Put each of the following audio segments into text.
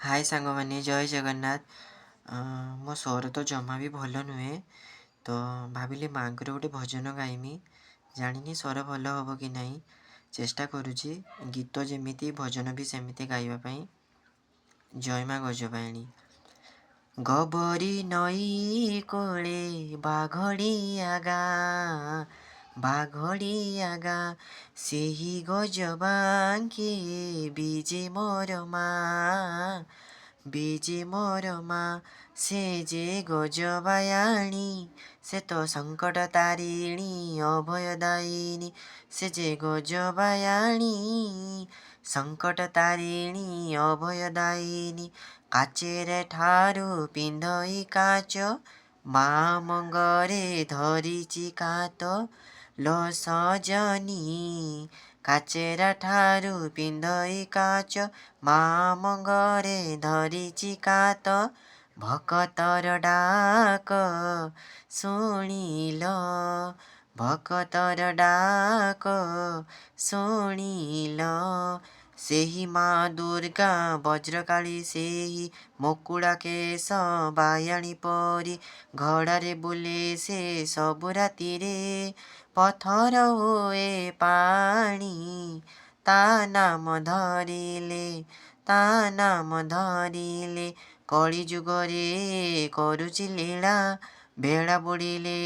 हाय सांगमाने जय जगन्नाथ। मो स्वर तो जमा भी भल नुहे तो भाविली माँगर गोटे भजन गाइमी। जानी स्वर भल हम कि ना चेष्टा करुँची गीत जमी भजन भी सेमती गाइबापी। जय माँ गजबाणी। गबरी नई कोले बाघड़िया गाँ से ही गजबांके बीजे मोर माँ से जे गजबायाणी से तो संकट तारिणी अभयदायिनी से जे गजबायाणी संकट तारिणी अभयदायिनी काचेर ठारू पिंधई काच माँ मंगरे धरिची कात लो सजनी काचेर ठारू पिंधई काच माँ मंगरे धरिची कात भकतर डाक शुणिल भकतर डाक शुणिल सेही माँ दुर्गा वज्रकाली सेही मुकुड़ा केश बायाणी परी घड़ारे बुले से सबु राति रे पथर हुए पानी ता नाम धरिले कली जुगरे करुची लीला बेड़ा बुड़िले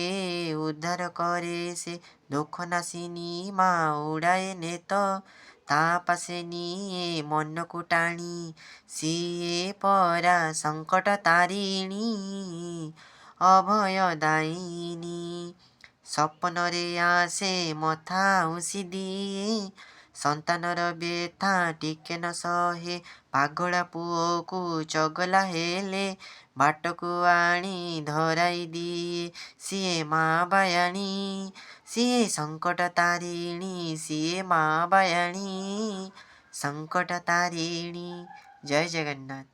उद्धार करे से दुख नासिनी माँ उड़ाए नेत ता पासे निये मन को टाणी सिए परा संकट तारिणी अभयदायिनी सपन रे आसे मथा उसी दिए संतानर व्यथा टिके न सहे पागला पुओ को चगला हेले बाट को आनी धराई दिए सिए माँ बायाणी सिए संकट तारिणी सिए माँ बायाणी संकट तारिणी। जय जगन्नाथ।